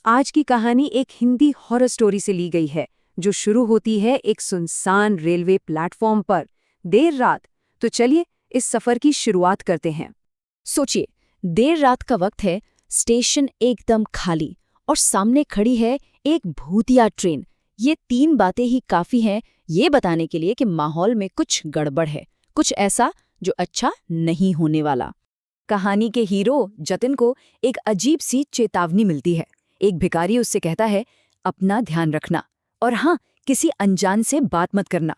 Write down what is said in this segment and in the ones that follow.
आज की कहानी एक हिंदी हॉरर स्टोरी से ली गई है, जो शुरू होती है एक सुनसान रेलवे प्लेटफॉर्म पर देर रात। तो चलिए इस सफर की शुरुआत करते हैं। सोचिए, देर रात का वक्त है, स्टेशन एकदम खाली और सामने खड़ी है एक भूतिया ट्रेन। ये तीन बातें ही काफी हैं ये बताने के लिए कि माहौल में कुछ गड़बड़ है, कुछ ऐसा जो अच्छा नहीं होने वाला। कहानी के हीरो जतिन को एक अजीब सी चेतावनी मिलती है। एक भिखारी उससे कहता है, अपना ध्यान रखना और हाँ, किसी अनजान से बात मत करना।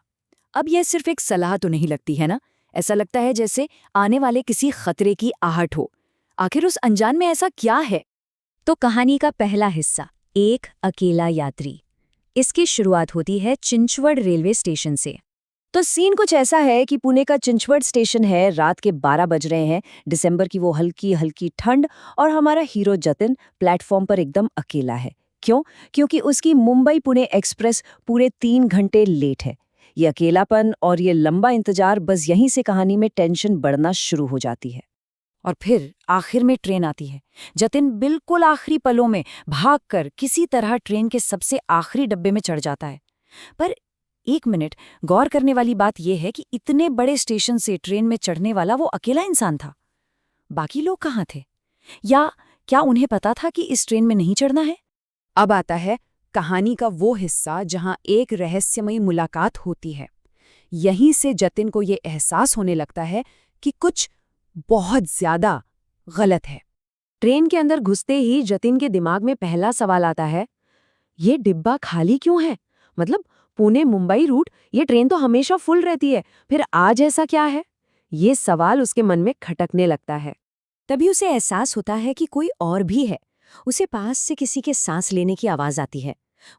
अब यह सिर्फ एक सलाह तो नहीं लगती है ना, ऐसा लगता है जैसे आने वाले किसी खतरे की आहट हो। आखिर उस अनजान में ऐसा क्या है? तो कहानी का पहला हिस्सा, एक अकेला यात्री। इसकी शुरुआत होती है चिंचवड़ रेलवे स्टेशन से। तो सीन कुछ ऐसा है कि पुणे का चिंचवड़ स्टेशन है, रात के 12 बज रहे हैं, दिसंबर की वो हल्की हल्की ठंड, और हमारा हीरो जतिन प्लेटफॉर्म पर एकदम अकेला है। क्यों? क्योंकि उसकी मुंबई पुणे एक्सप्रेस पूरे 3 घंटे लेट है। ये अकेलापन और ये लंबा इंतजार, बस यहीं से कहानी में टेंशन बढ़ना शुरू हो जाती है। और फिर आखिर में ट्रेन आती है। जतिन बिल्कुल आखिरी पलों में भागकर किसी तरह ट्रेन के सबसे आखिरी डब्बे में चढ़ जाता है। पर एक मिनट, गौर करने वाली बात यह है कि इतने बड़े स्टेशन से ट्रेन में चढ़ने वाला वो अकेला इंसान था। बाकी लोग कहाँ थे? या क्या उन्हें पता था कि इस ट्रेन में नहीं चढ़ना है? अब आता है कहानी का वो हिस्सा जहां एक रहस्यमयी मुलाकात होती है। यहीं से जतिन को ये एहसास होने लगता है कि कुछ बहुत ज्यादा गलत है। ट्रेन के अंदर घुसते ही जतिन के दिमाग में पहला सवाल आता है, ये डिब्बा खाली क्यों है? मतलब पुणे मुंबई रूट, ये ट्रेन तो हमेशा फुल रहती है, फिर आज ऐसा क्या है? ये सवाल उसके मन में खटकने लगता है। तभी उसे एहसास होता है कि कोई और भी है। उसे पास से किसी के सांस लेने की आवाज आती है।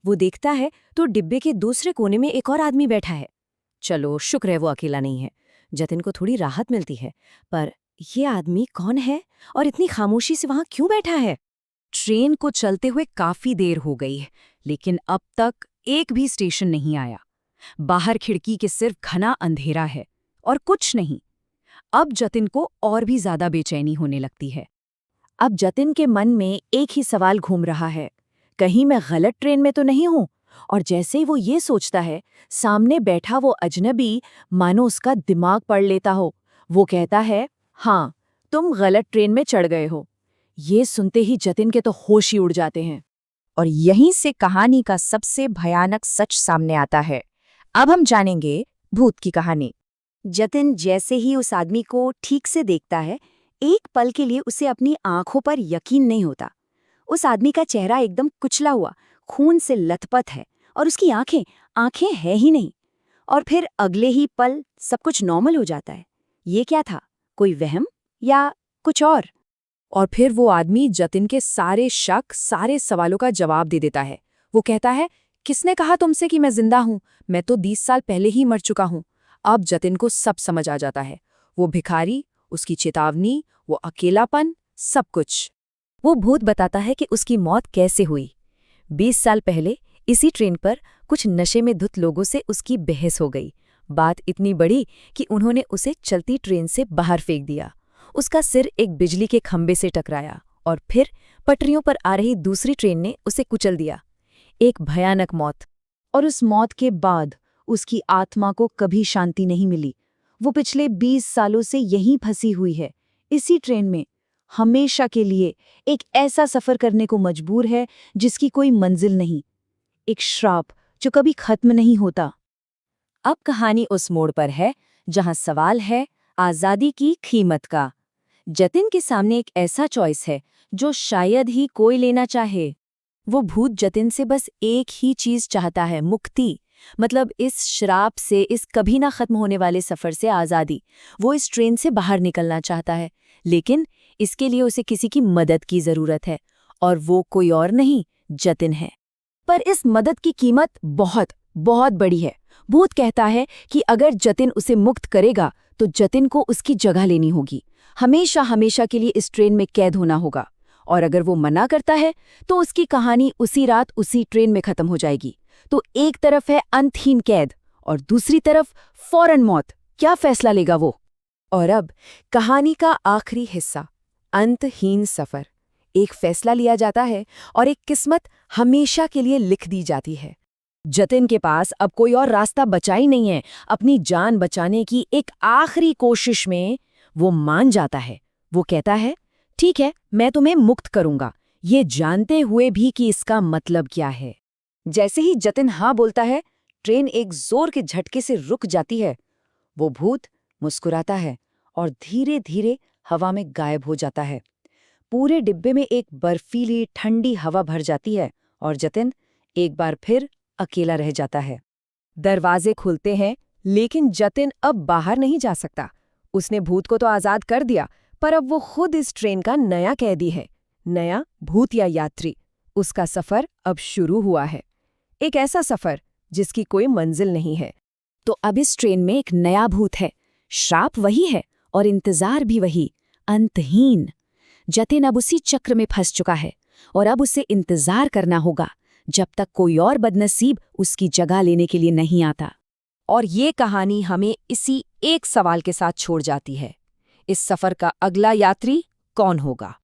वो देखता है तो डिब्बे के दूसरे कोने में एक और आदमी बैठा है। चलो, शुक्र है वो अकेला नहीं है। जतिन को थोड़ी राहत मिलती है। पर ये आदमी कौन है और इतनी खामोशी से वहां क्यों बैठा है? ट्रेन को चलते हुए काफी देर हो गई है, लेकिन अब तक एक भी स्टेशन नहीं आया। बाहर खिड़की के सिर्फ घना अंधेरा है और कुछ नहीं। अब जतिन को और भी ज्यादा बेचैनी होने लगती है। अब जतिन के मन में एक ही सवाल घूम रहा है, कहीं मैं गलत ट्रेन में तो नहीं हूं? और जैसे ही वो ये सोचता है, सामने बैठा वो अजनबी मानो उसका दिमाग पढ़ लेता हो। वो कहता है, हाँ, तुम गलत ट्रेन में चढ़ गए हो। ये सुनते ही जतिन के तो होश ही उड़ जाते हैं। और यहीं से कहानी का सबसे भयानक सच सामने आता है। अब हम जानेंगे भूत की कहानी। जतिन जैसे ही उस आदमी को ठीक से देखता है, एक पल के लिए उसे अपनी आंखों पर यकीन नहीं होता। उस आदमी का चेहरा एकदम कुचला हुआ, खून से लथपथ है, और उसकी आंखें आंखें है ही नहीं। और फिर अगले ही पल सब कुछ नॉर्मल हो जाता है। ये क्या था? कोई वहम या कुछ और? और फिर वो आदमी जतिन के सारे शक, सारे सवालों का जवाब दे देता है। वो कहता है, किसने कहा तुमसे कि मैं जिंदा हूं? मैं तो 20 साल पहले ही मर चुका हूं। अब जतिन को सब समझ आ जाता है। वो भिखारी, उसकी चेतावनी, वो अकेलापन, सब कुछ। वो भूत बताता है कि उसकी मौत कैसे हुई। 20 साल पहले इसी ट्रेन पर कुछ नशे में धुत लोगों से उसकी बहस हो गई। बात इतनी बड़ी कि उन्होंने उसे चलती ट्रेन से बाहर फेंक दिया। उसका सिर एक बिजली के खंबे से टकराया और फिर पटरियों पर आ रही दूसरी ट्रेन ने उसे कुचल दिया। एक भयानक मौत। और उस मौत के बाद उसकी आत्मा को कभी शांति नहीं मिली। वो पिछले 20 सालों से यहीं फंसी हुई है, इसी ट्रेन में, हमेशा के लिए एक ऐसा सफर करने को मजबूर है जिसकी कोई मंजिल नहीं। एक श्राप जो कभी खत्म नहीं होता। अब कहानी उस मोड़ पर है जहां सवाल है आजादी की कीमत का। जतिन के सामने एक ऐसा चॉइस है जो शायद ही कोई लेना चाहे। वो भूत जतिन से बस एक ही चीज चाहता है, मुक्ति। मतलब इस श्राप से, इस कभी ना खत्म होने वाले सफर से आजादी। वो इस ट्रेन से बाहर निकलना चाहता है, लेकिन इसके लिए उसे किसी की मदद की जरूरत है, और वो कोई और नहीं, जतिन है। पर इस मदद की कीमत बहुत बहुत बड़ी है। भूत कहता है कि अगर जतिन उसे मुक्त करेगा तो जतिन को उसकी जगह लेनी होगी, हमेशा हमेशा के लिए इस ट्रेन में कैद होना होगा। और अगर वो मना करता है तो उसकी कहानी उसी रात उसी ट्रेन में खत्म हो जाएगी। तो एक तरफ है अंतहीन कैद और दूसरी तरफ फौरन मौत। क्या फैसला लेगा वो? और अब कहानी का आखिरी हिस्सा, अंतहीन सफर। एक फैसला लिया जाता है और एक किस्मत हमेशा के लिए लिख दी जाती है। जतिन के पास अब कोई और रास्ता बचा ही नहीं है। अपनी जान बचाने की एक आखिरी कोशिश में वो मान जाता है। वो कहता है, ठीक है, मैं तुम्हें मुक्त करूंगा, ये जानते हुए भी कि इसका मतलब क्या है। जैसे ही जतिन हाँ बोलता है, ट्रेन एक जोर के झटके से रुक जाती है। वो भूत मुस्कुराता है और धीरे धीरे हवा में गायब हो जाता है। पूरे डिब्बे में एक बर्फीली ठंडी हवा भर जाती है और जतिन एक बार फिर अकेला रह जाता है। दरवाजे खुलते हैं, लेकिन जतिन अब बाहर नहीं जा सकता। उसने भूत को तो आजाद कर दिया, पर अब वो खुद इस ट्रेन का नया कैदी है। नया भूत या यात्री। उसका सफर अब शुरू हुआ है, एक ऐसा सफर जिसकी कोई मंजिल नहीं है। तो अब इस ट्रेन में एक नया भूत है। श्राप वही है और इंतजार भी वही, अंतहीन। जतिन अब उसी चक्र में फंस चुका है और अब उसे इंतजार करना होगा जब तक कोई और बदनसीब उसकी जगह लेने के लिए नहीं आता। और ये कहानी हमें इसी एक सवाल के साथ छोड़ जाती है, इस सफर का अगला यात्री कौन होगा।